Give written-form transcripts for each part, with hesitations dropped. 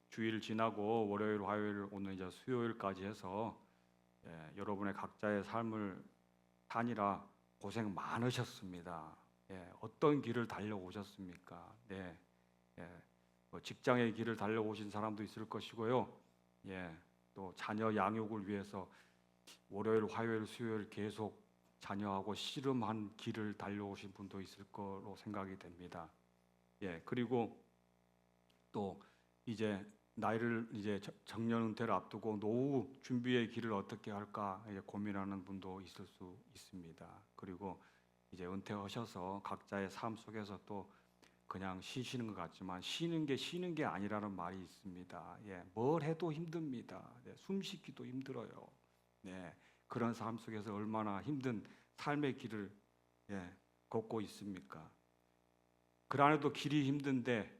주일 지나고 월요일, 화요일, 오늘 이제 수요일까지 해서 여러분의 각자의 삶을 사느라 고생 많으셨습니다. 어떤 길을 달려오셨습니까? 뭐 직장의 길을 달려오신 사람도 있을 것이고요. 또 자녀 양육을 위해서 월요일, 화요일, 수요일 계속 자녀하고 씨름한 길을 달려오신 분도 있을 거로 생각이 됩니다. 그리고 또 이제 나이를 이제 정년 은퇴를 앞두고 노후 준비의 길을 어떻게 할까 이제 고민하는 분도 있을 수 있습니다. 그리고 이제 은퇴하셔서 각자의 삶 속에서 또 그냥 쉬시는 것 같지만 쉬는 게 아니라는 말이 있습니다. 뭘 해도 힘듭니다. 숨 쉬기도 힘들어요. 그런 삶 속에서 얼마나 힘든 삶의 길을 걷고 있습니까? 그 안에도 길이 힘든데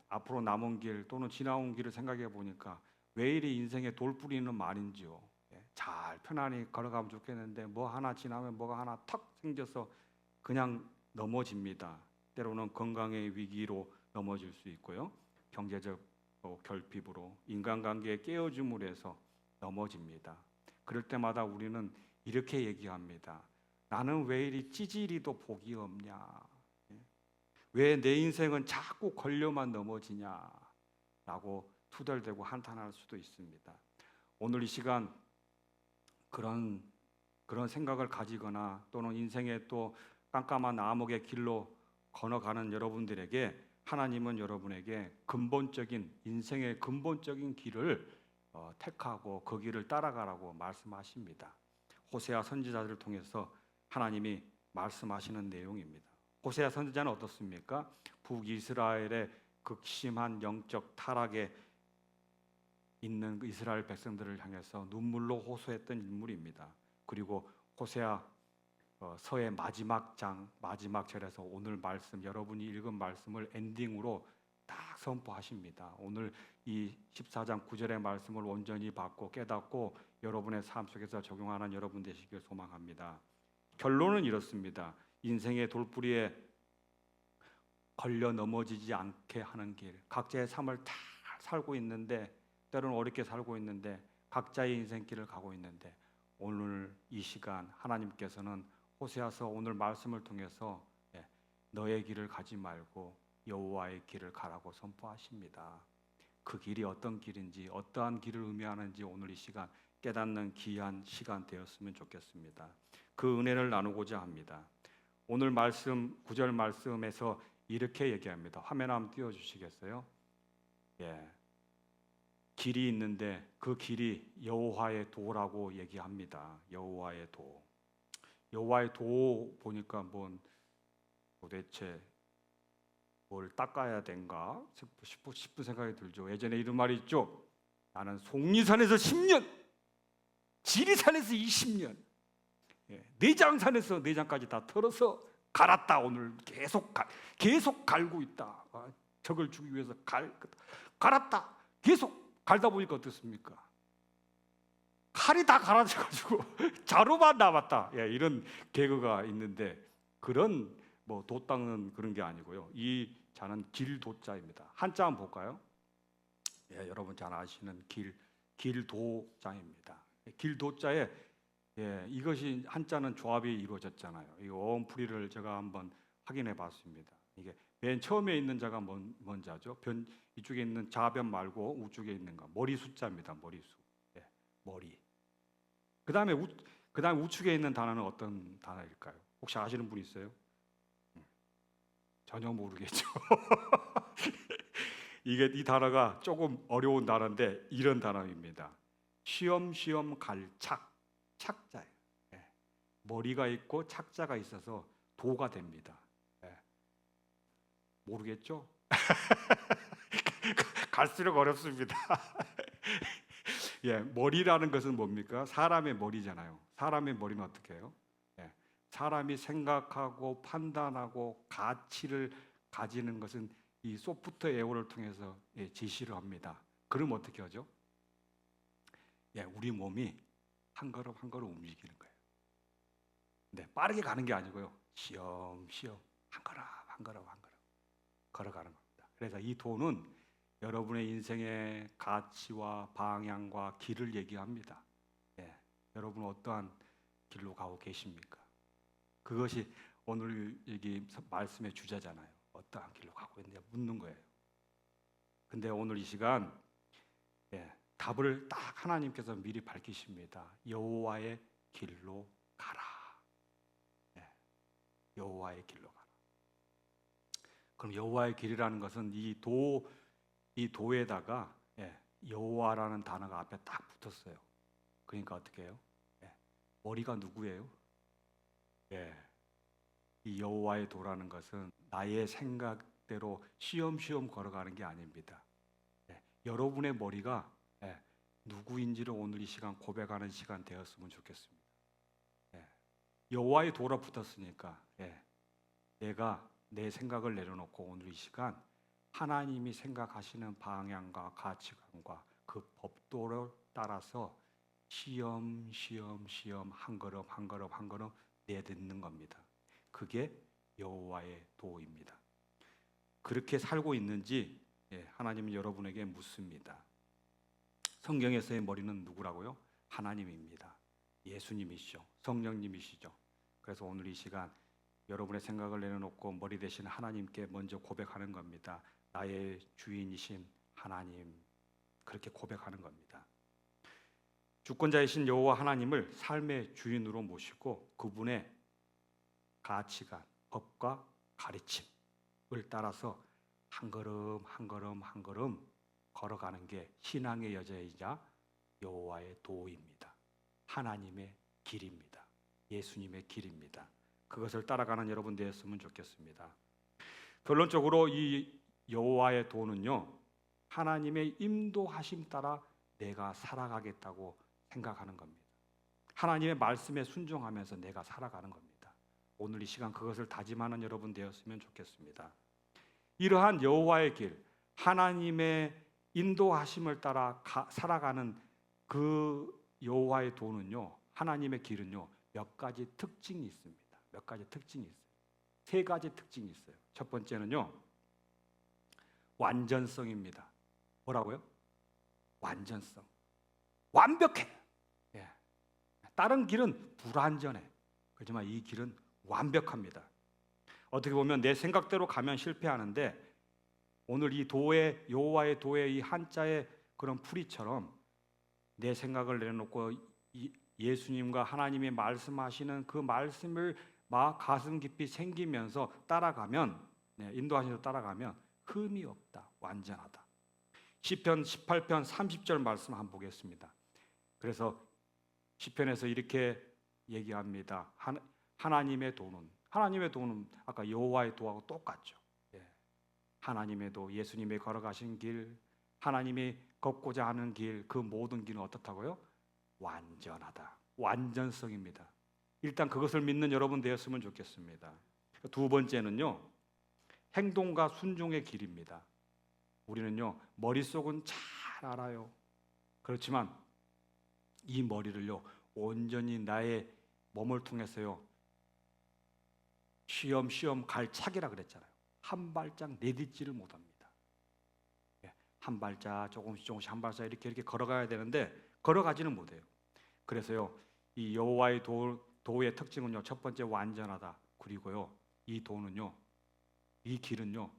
앞으로 남은 길 또는 지나온 길을 생각해 보니까 왜 이리 인생의 돌부리는 말인지요. 잘 편안히 걸어가면 좋겠는데 뭐 하나 지나면 뭐가 하나 턱 생겨서 그냥 넘어집니다. 때로는 건강의 위기로 넘어질 수 있고요. 경제적 결핍으로 인간관계의 깨어짐으로 해서 넘어집니다. 그럴 때마다 우리는 이렇게 얘기합니다. 나는 왜 이리 찌질이도 복이 없냐? 왜 내 인생은 자꾸 걸려만 넘어지냐라고 투덜대고 한탄할 수도 있습니다. 오늘 이 시간 그런 생각을 가지거나 또는 인생의 또 깜깜한 암흑의 길로 걸어가는 여러분들에게 하나님은 여러분에게 인생의 근본적인 길을 택하고 그 길을 따라가라고 말씀하십니다. 호세아 선지자를 통해서 하나님이 말씀하시는 내용입니다. 호세아 선지자는 어떻습니까? 북이스라엘의 극심한 영적 타락에 있는 이스라엘 백성들을 향해서 눈물로 호소했던 인물입니다. 그리고 호세아 서의 마지막 장, 마지막 절에서 오늘 말씀, 여러분이 읽은 말씀을 엔딩으로 딱 선포하십니다. 오늘 이 14장 9절의 말씀을 온전히 받고 깨닫고 여러분의 삶 속에서 적용하는 여러분 되시길 소망합니다. 결론은 이렇습니다. 인생의 돌부리에 걸려 넘어지지 않게 하는 길, 각자의 삶을 다 살고 있는데 때로는 어렵게 살고 있는데 각자의 인생길을 가고 있는데 오늘 이 시간 하나님께서는 호세아서 오늘 말씀을 통해서 너의 길을 가지 말고 여호와의 길을 가라고 선포하십니다. 그 길이 어떤 길인지 어떠한 길을 의미하는지 오늘 이 시간 깨닫는 귀한 시간 되었으면 좋겠습니다. 그 은혜를 나누고자 합니다. 오늘 말씀 9절 말씀에서 이렇게 얘기합니다. 화면 한번 띄워주시겠어요? 길이 있는데 그 길이 여호와의 도라고 얘기합니다. 여호와의 도. 여호와의 도 보니까 도대체 뭘 닦아야 된가 싶은 생각이 들죠. 예전에 이런 말이 있죠. 나는 속리산에서 10년, 지리산에서 20년, 내장산에서 내장까지 다 털어서 갈았다. 오늘 계속 갈고 있다. 적을 주기 위해서 갈았다. 계속 갈다 보니까 어떻습니까? 칼이 다 갈아져가지고 자루만 남았다. 이런 개그가 있는데 그런 도 닦는 그런 게 아니고요. 이 자는 길도자입니다. 한자 한번 볼까요? 여러분 잘 아시는 길도자입니다. 길도자에 이것이 한자는 조합이 이루어졌잖아요. 이 어음풀이를 제가 한번 확인해 봤습니다. 이게 맨 처음에 있는 자가 뭔 자죠? 이쪽에 있는 자변 말고 우쪽에 있는 거 머리 숫자입니다. 머리수. 머리. 그다음에 우측에 있는 단어는 어떤 단어일까요? 혹시 아시는 분 있어요? 전혀 모르겠죠. 이 단어가 조금 어려운 단어인데 이런 단어입니다. 쉬엄쉬엄 갈 착자예요. 머리가 있고 착자가 있어서 도가 됩니다. 모르겠죠? 갈수록 어렵습니다. 머리라는 것은 뭡니까? 사람의 머리잖아요. 사람의 머리는 어떻게 해요? 사람이 생각하고 판단하고 가치를 가지는 것은 이 소프트웨어를 통해서 지시를 합니다. 그럼 어떻게 하죠? 우리 몸이 한 걸음 한 걸음 움직이는 거예요. 근데 빠르게 가는 게 아니고요. 시험시험 한 걸음 한 걸음 한 걸음 걸어가는 겁니다. 그래서 이 도는 여러분의 인생의 가치와 방향과 길을 얘기합니다. 예, 여러분 어떠한 길로 가고 계십니까? 그것이 오늘 여기 말씀의 주제잖아요. 어떠한 길로 가고 있느냐 묻는 거예요. 근데 오늘 이 시간 답을 딱 하나님께서 미리 밝히십니다. 여호와의 길로 가라. 여호와의 길로 가라. 그럼 여호와의 길이라는 것은 이 도에다가 여호와라는 단어가 앞에 딱 붙었어요. 그러니까 어떻게 해요? 머리가 누구예요? 이 여호와의 도라는 것은 나의 생각대로 쉬엄쉬엄 걸어가는 게 아닙니다. 여러분의 머리가 누구인지를 오늘 이 시간 고백하는 시간 되었으면 좋겠습니다. 여호와의 도라 붙었으니까 내가 내 생각을 내려놓고 오늘 이 시간 하나님이 생각하시는 방향과 가치관과 그 법도를 따라서 시험 한 걸음 내딛는 겁니다. 그게 여호와의 도입니다. 그렇게 살고 있는지 하나님은 여러분에게 묻습니다. 성경에서의 머리는 누구라고요? 하나님입니다. 예수님이시죠. 성령님이시죠. 그래서 오늘 이 시간 여러분의 생각을 내려놓고 머리 대신 하나님께 먼저 고백하는 겁니다. 나의 주인이신 하나님, 그렇게 고백하는 겁니다. 주권자이신 여호와 하나님을 삶의 주인으로 모시고 그분의 가치관, 법과 가르침을 따라서 한 걸음 걸어가는 게 신앙의 여정이자 여호와의 도입니다. 하나님의 길입니다. 예수님의 길입니다. 그것을 따라가는 여러분 되었으면 좋겠습니다. 결론적으로 이 여호와의 도는요, 하나님의 인도하심 따라 내가 살아가겠다고 생각하는 겁니다. 하나님의 말씀에 순종하면서 내가 살아가는 겁니다. 오늘 이 시간 그것을 다짐하는 여러분 되었으면 좋겠습니다. 이러한 여호와의 길, 하나님의 인도하심을 따라 살아가는 그 여호와의 도는요, 하나님의 길은요, 몇 가지 특징이 있습니다. 몇 가지 특징이 있어요. 세 가지 특징이 있어요. 첫 번째는요, 완전성입니다. 뭐라고요? 완전성. 완벽해. 다른 길은 불완전해. 그렇지만 이 길은 완벽합니다. 어떻게 보면 내 생각대로 가면 실패하는데 오늘 이 도의 여호와의 도의 이 한자의 그런 풀이처럼 내 생각을 내려놓고 예수님과 하나님이 말씀하시는 그 말씀을 막 가슴 깊이 생기면서 따라가면 인도하시면서 따라가면 흠이 없다. 완전하다. 시편 18편 30절 말씀 한번 보겠습니다. 그래서 시편에서 이렇게 얘기합니다. 하나님의 도는 아까 여호와의 도하고 똑같죠. 하나님의 도, 예수님이 걸어가신 길, 하나님이 걷고자 하는 길, 그 모든 길은 어떻다고요? 완전하다. 완전성입니다. 일단 그것을 믿는 여러분 되었으면 좋겠습니다. 두 번째는요, 행동과 순종의 길입니다. 우리는요, 머릿속은 잘 알아요. 그렇지만 이 머리를요, 온전히 나의 몸을 통해서요, 쉬엄쉬엄 갈차기라 그랬잖아요. 한 발짝 내딛지를 못합니다. 한 발짝 조금씩 한 발짝 이렇게 걸어가야 되는데 걸어가지는 못해요. 그래서요, 이 여호와의 도의 특징은요, 첫 번째 완전하다. 그리고요, 이 도는요, 이 길은요,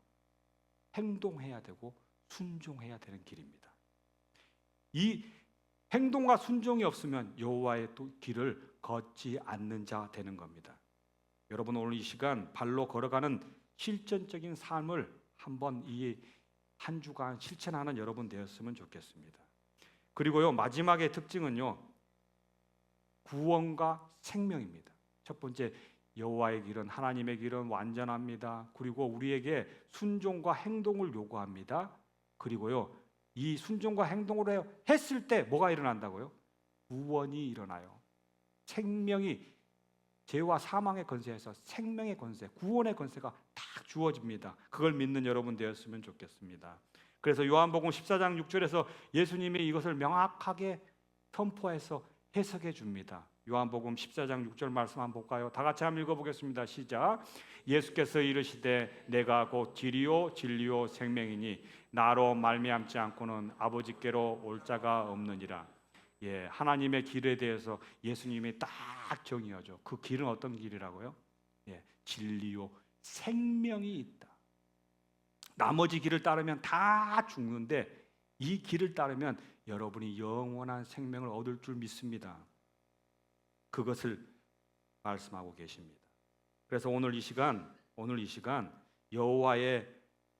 행동해야 되고 순종해야 되는 길입니다. 이 행동과 순종이 없으면 여호와의 길을 걷지 않는 자 되는 겁니다. 여러분 오늘 이 시간 발로 걸어가는 실전적인 삶을 한번 이 한 주간 실천하는 여러분 되었으면 좋겠습니다. 그리고요, 마지막의 특징은요, 구원과 생명입니다. 첫 번째, 여호와의 길은, 하나님의 길은 완전합니다. 그리고 우리에게 순종과 행동을 요구합니다. 그리고요, 이 순종과 행동을 했을 때 뭐가 일어난다고요? 구원이 일어나요. 생명이, 죄와 사망의 권세에서 생명의 권세, 구원의 권세가 딱 주어집니다. 그걸 믿는 여러분 되었으면 좋겠습니다. 그래서 요한복음 14장 6절에서 예수님이 이것을 명확하게 선포해서 해석해 줍니다. 요한복음 14장 6절 말씀 한번 볼까요? 다 같이 한번 읽어보겠습니다. 시작. 예수께서 이르시되 내가 곧 길이요 진리요 생명이니 나로 말미암지 않고는 아버지께로 올 자가 없느니라. 예, 하나님의 길에 대해서 예수님이 딱 정의하죠. 그 길은 어떤 길이라고요? 예, 진리요 생명이 있다. 나머지 길을 따르면 다 죽는데 이 길을 따르면 여러분이 영원한 생명을 얻을 줄 믿습니다. 그것을 말씀하고 계십니다. 그래서 오늘 이 시간 여호와의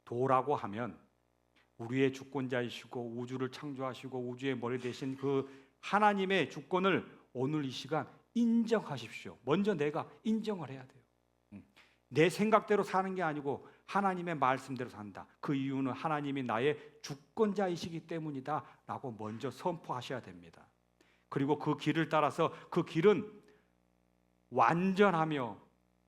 도라고 하면 우리의 주권자이시고 우주를 창조하시고 우주의 머리 되신 그 하나님의 주권을 오늘 이 시간 인정하십시오. 먼저 내가 인정을 해야 돼요. 내 생각대로 사는 게 아니고 하나님의 말씀대로 산다. 그 이유는 하나님이 나의 주권자이시기 때문이다 라고 먼저 선포하셔야 됩니다. 그리고 그 길을 따라서 그 길은 완전하며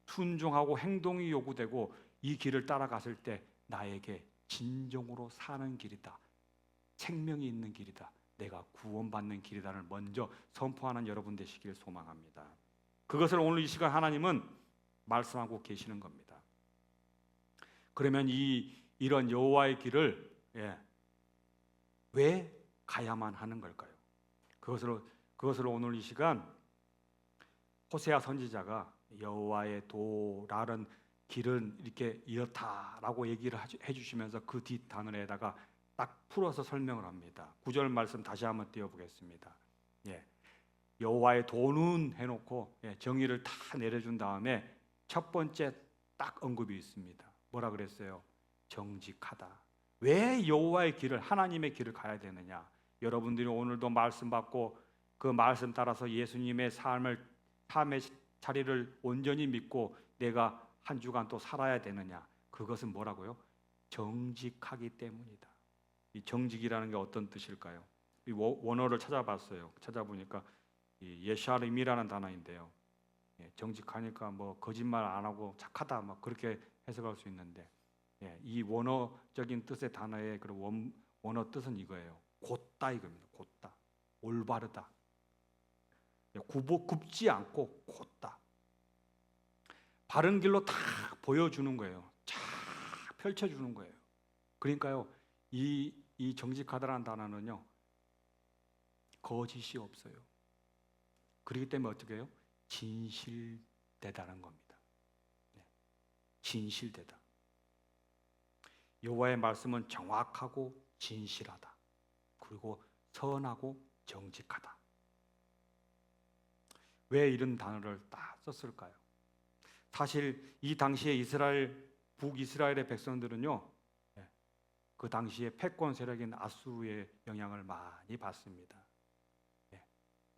순종하고 행동이 요구되고 이 길을 따라갔을 때 나에게 진정으로 사는 길이다. 생명이 있는 길이다. 내가 구원받는 길이다를 먼저 선포하는 여러분 되시길 소망합니다. 그것을 오늘 이 시간 하나님은 말씀하고 계시는 겁니다. 그러면 이런 여호와의 길을 왜 가야만 하는 걸까요? 그것을 오늘 이 시간 호세아 선지자가 여호와의 도라는 길은 이렇게 이렇다라고 얘기를 해주시면서 그 뒷 단어에다가 딱 풀어서 설명을 합니다. 9절 말씀 다시 한번 띄워보겠습니다. 여호와의 도는 해놓고 정의를 다 내려준 다음에 첫 번째 딱 언급이 있습니다. 뭐라 그랬어요? 정직하다. 왜 여호와의 길을, 하나님의 길을 가야 되느냐? 여러분들이 오늘도 말씀 받고 그 말씀 따라서 예수님의 삶의 자리를 온전히 믿고 내가 한 주간 또 살아야 되느냐? 그것은 뭐라고요? 정직하기 때문이다. 이 정직이라는 게 어떤 뜻일까요? 이 원어를 찾아봤어요. 찾아보니까 예샤림이라는 단어인데요. 정직하니까 뭐 거짓말 안 하고 착하다 막 그렇게 해석할 수 있는데 이 원어적인 뜻의 단어의 그런 원어 뜻은 이거예요. 곧다 이겁니다. 곧다, 올바르다, 굽지 않고 곧다. 바른 길로 다 보여주는 거예요. 쫙 펼쳐주는 거예요. 그러니까요, 이 정직하다라는 단어는요, 거짓이 없어요. 그렇기 때문에 어떻게 해요? 진실되다는 겁니다. 진실되다. 여호와의 말씀은 정확하고 진실하다. 그리고 선하고 정직하다. 왜 이런 단어를 딱 썼을까요? 사실 이 당시에 북이스라엘의 백성들은요, 그 당시에 패권 세력인 아수르의 영향을 많이 받습니다.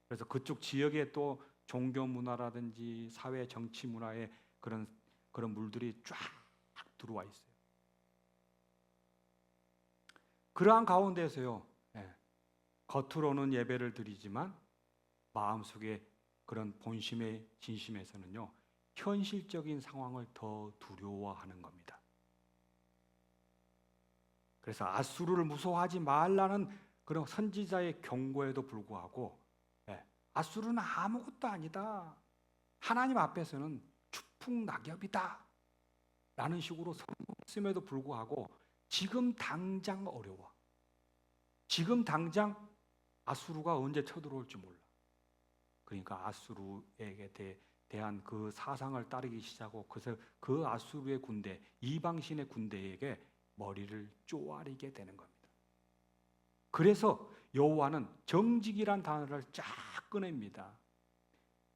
그래서 그쪽 지역에 또 종교 문화라든지 사회 정치 문화의 그런 물들이 쫙 들어와 있어요. 그러한 가운데서요, 겉으로는 예배를 드리지만 마음속에 그런 본심의 진심에서는요, 현실적인 상황을 더 두려워하는 겁니다. 그래서 아수르를 무서워하지 말라는 그런 선지자의 경고에도 불구하고 아수르는 아무것도 아니다. 하나님 앞에서는 추풍낙엽이다. 라는 식으로 설명했음에도 불구하고 지금 당장 어려워. 지금 당장 아수르가 언제 쳐들어올지 몰라. 그러니까 아수르에게 대한 그 사상을 따르기 시작하고 그래서 그 아수르의 군대, 이방신의 군대에게 머리를 쪼아리게 되는 겁니다. 그래서 여호와는 정직이란 단어를 쫙 꺼냅니다.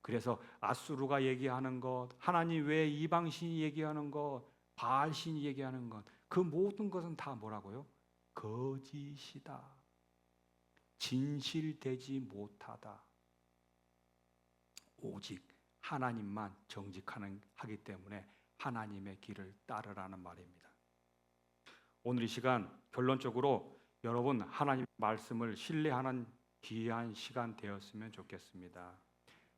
그래서 아수르가 얘기하는 것, 하나님 외에 이방신이 얘기하는 것, 바알신이 얘기하는 것, 그 모든 것은 다 뭐라고요? 거짓이다. 진실되지 못하다. 오직 하나님만 정직하기 때문에 하나님의 길을 따르라는 말입니다. 오늘 이 시간 결론적으로 여러분 하나님 말씀을 신뢰하는 귀한 시간 되었으면 좋겠습니다.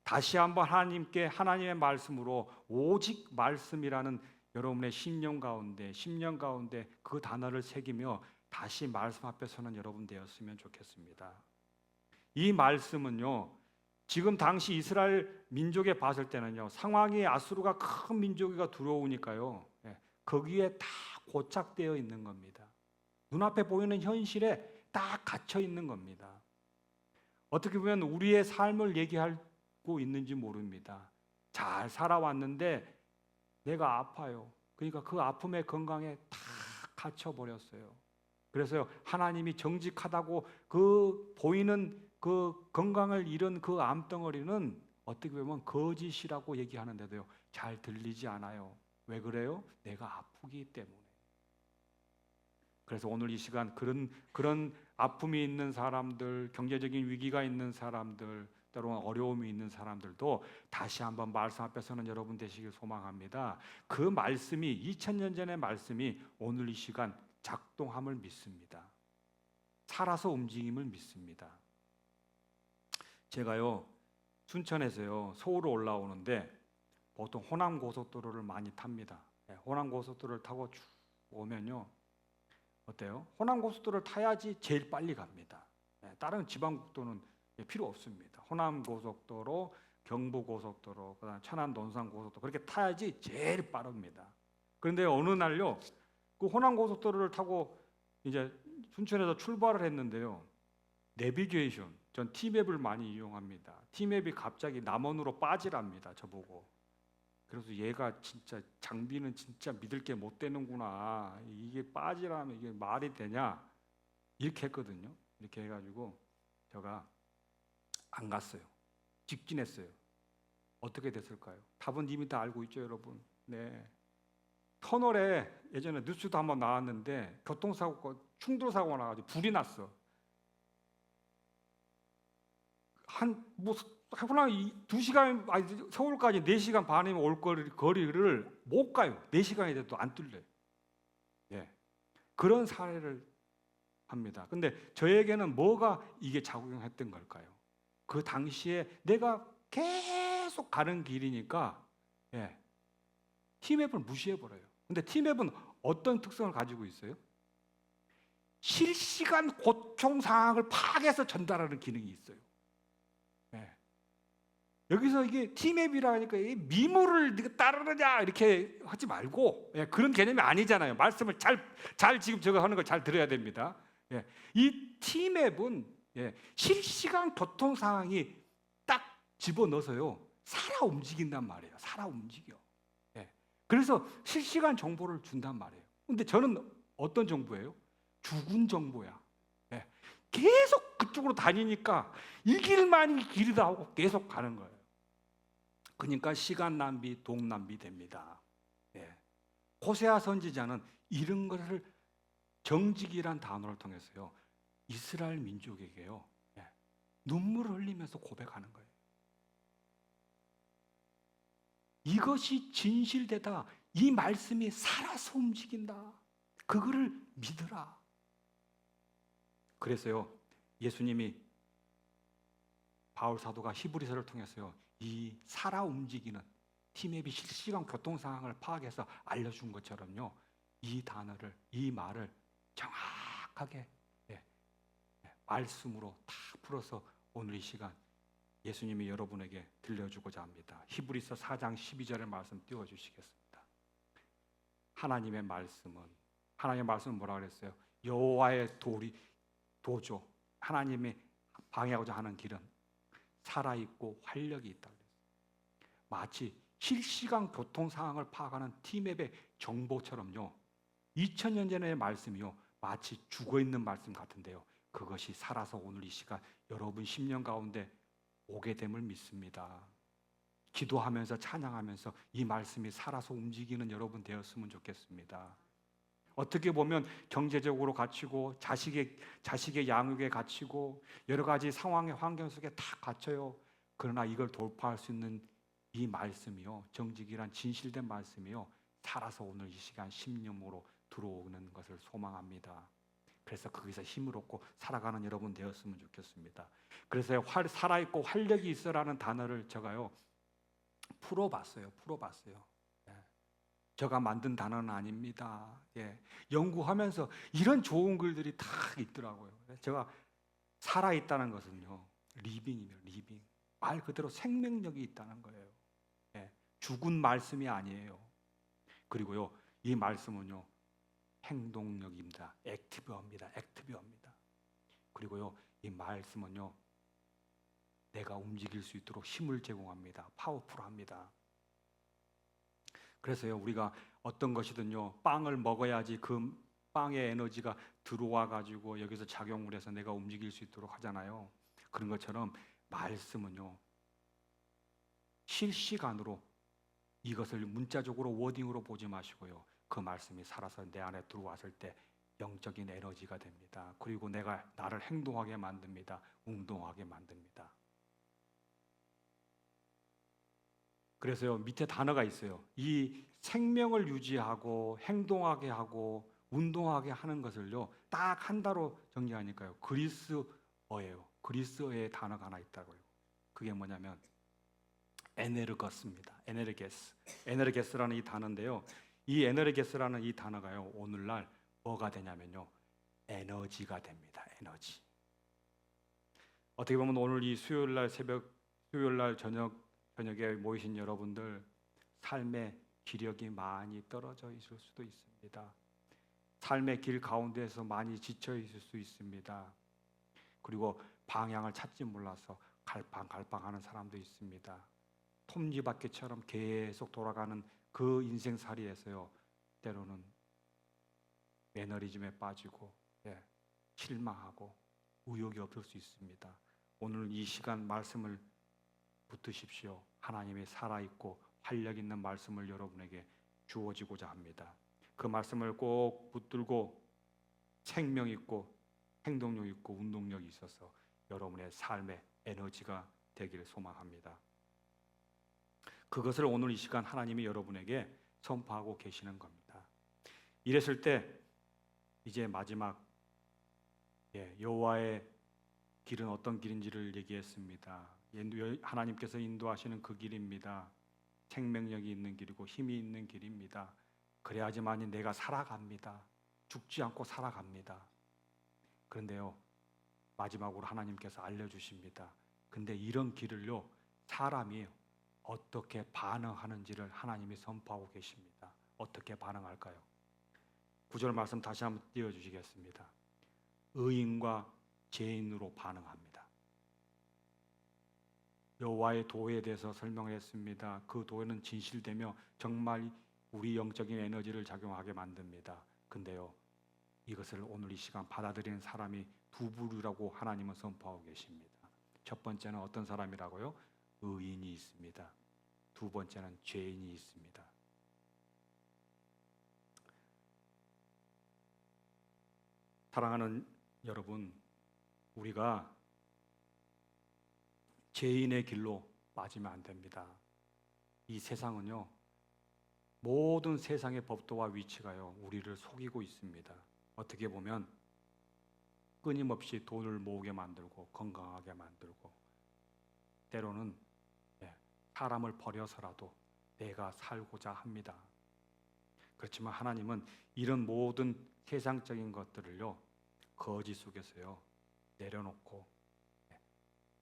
다시 한번 하나님의 말씀으로 오직 말씀이라는 여러분의 심령 가운데 그 단어를 새기며 다시 말씀 앞에 서는 여러분 되었으면 좋겠습니다. 이 말씀은요, 지금 당시 이스라엘 민족에 봤을 때는요, 상황이 아수르가 큰 민족이 들어오니까요, 거기에 다 고착되어 있는 겁니다. 눈앞에 보이는 현실에 딱 갇혀 있는 겁니다. 어떻게 보면 우리의 삶을 얘기하고 있는지 모릅니다. 잘 살아왔는데 내가 아파요. 그러니까 그 아픔의 건강에 다 갇혀버렸어요. 그래서 하나님이 정직하다고 그 보이는 그 건강을 잃은 그 암덩어리는 어떻게 보면 거짓이라고 얘기하는데도요, 잘 들리지 않아요. 왜 그래요? 내가 아프기 때문에. 그래서 오늘 이 시간 그런 아픔이 있는 사람들, 경제적인 위기가 있는 사람들, 때로는 어려움이 있는 사람들도 다시 한번 말씀 앞에 서는 여러분 되시길 소망합니다. 그 말씀이 2000년 전의 말씀이 오늘 이 시간 작동함을 믿습니다. 살아서 움직임을 믿습니다. 제가요, 순천에서요 서울로 올라오는데 보통 호남 고속도로를 많이 탑니다. 호남 고속도로를 타고 쭉 오면요, 어때요? 호남 고속도로를 타야지 제일 빨리 갑니다. 다른 지방국도는 필요 없습니다. 호남 고속도로, 경부 고속도로, 그다음 천안 논산 고속도로 그렇게 타야지 제일 빠릅니다. 그런데 어느 날요, 그 호남 고속도로를 타고 이제 순천에서 출발을 했는데요, 내비게이션, 전 T맵을 많이 이용합니다. T맵이 갑자기 남원으로 빠지랍니다, 저보고. 그래서 얘가 진짜 장비는 진짜 믿을 게 못 되는구나, 이게 빠지라면 이게 말이 되냐, 이렇게 했거든요. 이렇게 해가지고 제가 안 갔어요. 직진했어요. 어떻게 됐을까요? 답은 이미 다 알고 있죠, 여러분. 네. 터널에 예전에 뉴스도 한번 나왔는데 교통사고, 충돌사고가 나가지고 불이 났어. 호남 2시간, 아니 서울까지 4시간 반이면 올 거리를 못 가요. 4시간이 돼도 안 뚫려요. 예. 그런 사례를 합니다. 근데 저에게는 뭐가 이게 작용했던 걸까요? 그 당시에 내가 계속 가는 길이니까 T맵을 무시해버려요. 근데 T맵은 어떤 특성을 가지고 있어요? 실시간 고통 상황을 파악해서 전달하는 기능이 있어요. 여기서 이게 T맵이라 하니까 미모를 네가 따르느냐 이렇게 하지 말고, 그런 개념이 아니잖아요. 말씀을 잘 지금 저거 하는 걸 잘 들어야 됩니다. 이 T맵은 실시간 교통 상황이 딱 집어넣어서요 살아 움직인단 말이에요. 살아 움직여. 그래서 실시간 정보를 준단 말이에요. 근데 저는 어떤 정보예요? 죽은 정보야. 계속 그쪽으로 다니니까 이 길만이 길이다 하고 계속 가는 거예요. 그러니까 시간 낭비, 돈 낭비 됩니다. 호세아 선지자는 이런 것을 정직이란 단어를 통해서요 이스라엘 민족에게요 눈물을 흘리면서 고백하는 거예요. 이것이 진실되다. 이 말씀이 살아서 움직인다. 그거를 믿으라. 그래서요 예수님이 바울 사도가 히브리서를 통해서요 이 살아 움직이는 T맵이 실시간 교통 상황을 파악해서 알려준 것처럼요 이 단어를, 이 말을 정확하게 말씀으로 다 풀어서 오늘 이 시간 예수님이 여러분에게 들려주고자 합니다. 히브리서 4장 12절의 말씀 띄워주시겠습니다. 하나님의 말씀은 뭐라 그랬어요? 여호와의 도죠. 하나님이 방해하고자 하는 길은 살아있고 활력이 있다 그랬어요. 마치 실시간 교통 상황을 파악하는 T맵의 정보처럼요 2000년 전의 말씀이요 마치 죽어있는 말씀 같은데요 그것이 살아서 오늘 이 시간 여러분 10년 가운데 오게 됨을 믿습니다. 기도하면서 찬양하면서 이 말씀이 살아서 움직이는 여러분 되었으면 좋겠습니다. 어떻게 보면 경제적으로 갇히고 자식의 양육에 갇히고 여러 가지 상황의 환경 속에 다 갇혀요. 그러나 이걸 돌파할 수 있는 이 말씀이요 정직이란 진실된 말씀이요 살아서 오늘 이 시간 심령으로 들어오는 것을 소망합니다. 그래서 거기서 힘을 얻고 살아가는 여러분 되었으면 좋겠습니다. 그래서 살아있고 활력이 있어라는 단어를 제가요 풀어봤어요. 제가 만든 단어는 아닙니다. 연구하면서 이런 좋은 글들이 다 있더라고요. 제가 살아있다는 것은요 리빙이에요. 리빙. 말 그대로 생명력이 있다는 거예요. 예, 죽은 말씀이 아니에요. 그리고요, 이 말씀은요, 행동력입니다. 액티브입니다. 액티브입니다. 그리고요, 이 말씀은요, 내가 움직일 수 있도록 힘을 제공합니다. 파워풀합니다. 그래서요, 우리가 어떤 것이든요, 빵을 먹어야지 그 빵의 에너지가 들어와 가지고 여기서 작용을 해서 내가 움직일 수 있도록 하잖아요. 그런 것처럼 말씀은요, 실시간으로 이것을 문자적으로 워딩으로 보지 마시고요, 그 말씀이 살아서 내 안에 들어왔을 때 영적인 에너지가 됩니다. 그리고 나를 행동하게 만듭니다. 운동하게 만듭니다. 그래서요, 밑에 단어가 있어요. 이 생명을 유지하고 행동하게 하고 운동하게 하는 것을요, 딱 한 단어로 정리하니까요, 그리스어예요. 그리스어의 단어가 하나 있다고요. 그게 뭐냐면 에네르거스입니다. 에네르게스. 에네르게스라는 이 단어인데요, 이 에네르게스라는 이 단어가요, 오늘날 뭐가 되냐면요, 에너지가 됩니다. 에너지. 어떻게 보면 오늘 이 수요일날 저녁에 모이신 여러분들, 삶의 기력이 많이 떨어져 있을 수도 있습니다. 삶의 길 가운데에서 많이 지쳐 있을 수 있습니다. 그리고 방향을 찾지 몰라서 갈팡갈팡하는 사람도 있습니다. 톱니바퀴처럼 계속 돌아가는 그 인생살이에서요, 때로는 매너리즘에 빠지고, 실망하고 의욕이 없을 수 있습니다. 오늘 이 시간 말씀을 붙드십시오. 하나님이 살아있고 활력 있는 말씀을 여러분에게 주어지고자 합니다. 그 말씀을 꼭 붙들고 생명 있고 행동력 있고 운동력이 있어서 여러분의 삶의 에너지가 되기를 소망합니다. 그것을 오늘 이 시간 하나님이 여러분에게 선포하고 계시는 겁니다. 이랬을 때 이제 마지막, 여호와의 길은 어떤 길인지를 얘기했습니다. 하나님께서 인도하시는 그 길입니다. 생명력이 있는 길이고 힘이 있는 길입니다. 그래야지만이 내가 살아갑니다. 죽지 않고 살아갑니다. 그런데요, 마지막으로 하나님께서 알려주십니다. 근데 이런 길을요, 사람이 어떻게 반응하는지를 하나님이 선포하고 계십니다. 어떻게 반응할까요? 9절 말씀 다시 한번 띄워주시겠습니다. 의인과 죄인으로 반응합니다. 여호와의 도에 대해서 설명을 했습니다. 그 도는 진실되며 정말 우리 영적인 에너지를 작용하게 만듭니다. 근데요, 이것을 오늘 이 시간 받아들이는 사람이 두 부류라고 하나님은 선포하고 계십니다. 첫 번째는 어떤 사람이라고요? 의인이 있습니다. 두 번째는 죄인이 있습니다. 사랑하는 여러분, 우리가 죄인의 길로 빠지면 안 됩니다. 이 세상은요, 모든 세상의 법도와 위치가요, 우리를 속이고 있습니다. 어떻게 보면 끊임없이 돈을 모으게 만들고 건강하게 만들고, 때로는 사람을 버려서라도 내가 살고자 합니다. 그렇지만 하나님은 이런 모든 세상적인 것들을요, 거짓 속에서요 내려놓고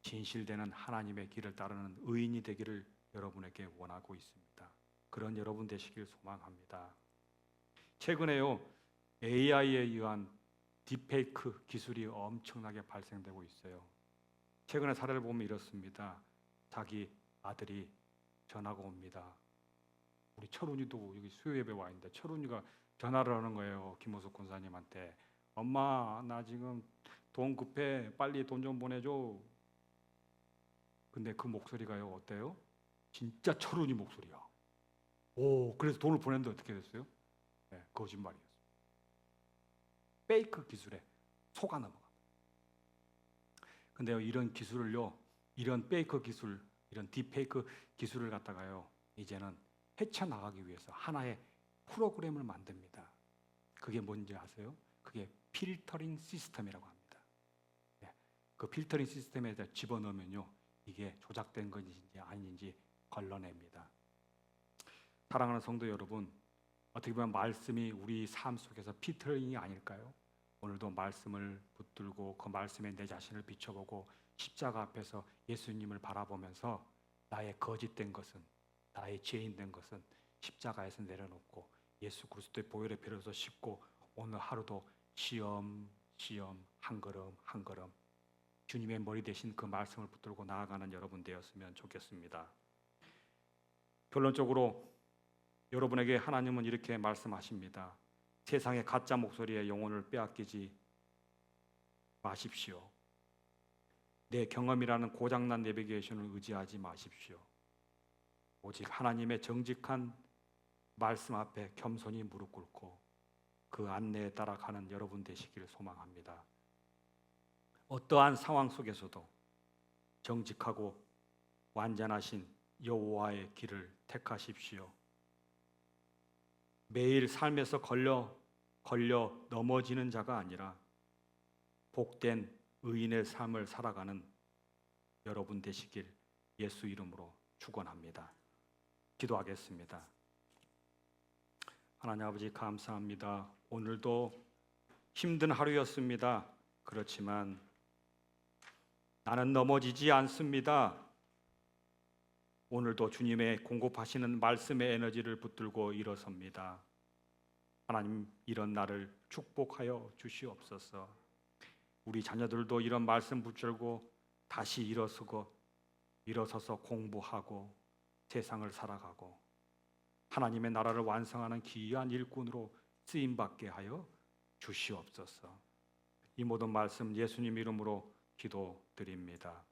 진실되는 하나님의 길을 따르는 의인이 되기를 여러분에게 원하고 있습니다. 그런 여러분 되시길 소망합니다. 최근에요, AI에 의한 딥페이크 기술이 엄청나게 발생되고 있어요. 최근에 사례를 보면 이렇습니다. 자기 아들이 전화가 옵니다. 우리 철훈이도 여기 수요예배 와 있는데 철훈이가 전화를 하는 거예요. 김호숙 권사님한테. 엄마, 나 지금 돈 급해. 빨리 돈 좀 보내줘. 근데 그 목소리가요, 어때요? 진짜 철훈이 목소리야. 오, 그래서 돈을 보냈는데 어떻게 됐어요? 거짓말이었어요. 페이크 기술에 속아 넘어갑니다. 근데요, 이런 기술을요, 이런 페이크 기술, 이런 딥페이크 기술을 갖다가요, 이제는 헤쳐나가기 위해서 하나의 프로그램을 만듭니다. 그게 뭔지 아세요? 그게 필터링 시스템이라고 합니다. 그 필터링 시스템에 집어넣으면요, 이게 조작된 것인지 아닌지 걸러냅니다. 사랑하는 성도 여러분, 어떻게 보면 말씀이 우리 삶 속에서 필터링이 아닐까요? 오늘도 말씀을 붙들고 그 말씀에 내 자신을 비춰보고 십자가 앞에서 예수님을 바라보면서 나의 거짓된 것은, 나의 죄인된 것은 십자가에서 내려놓고 예수 그리스도의 보혈의 피로서 씻고 오늘 하루도 시험시험 한 걸음 한 걸음 주님의 머리 대신 그 말씀을 붙들고 나아가는 여러분 되었으면 좋겠습니다. 결론적으로 여러분에게 하나님은 이렇게 말씀하십니다. 세상의 가짜 목소리에 영혼을 빼앗기지 마십시오. 내 경험이라는 고장난 내비게이션을 의지하지 마십시오. 오직 하나님의 정직한 말씀 앞에 겸손히 무릎 꿇고 그 안내에 따라가는 여러분 되시기를 소망합니다. 어떠한 상황 속에서도 정직하고 완전하신 여호와의 길을 택하십시오. 매일 삶에서 걸려 넘어지는 자가 아니라 복된 의인의 삶을 살아가는 여러분 되시길 예수 이름으로 축원합니다. 기도하겠습니다. 하나님 아버지 감사합니다. 오늘도 힘든 하루였습니다. 그렇지만 나는 넘어지지 않습니다. 오늘도 주님의 공급하시는 말씀의 에너지를 붙들고 일어섭니다. 하나님, 이런 날을 축복하여 주시옵소서. 우리 자녀들도 이런 말씀 붙들고 다시 일어서서 공부하고 세상을 살아가고 하나님의 나라를 완성하는 귀한 일꾼으로 쓰임받게 하여 주시옵소서. 이 모든 말씀 예수님 이름으로 기도드립니다.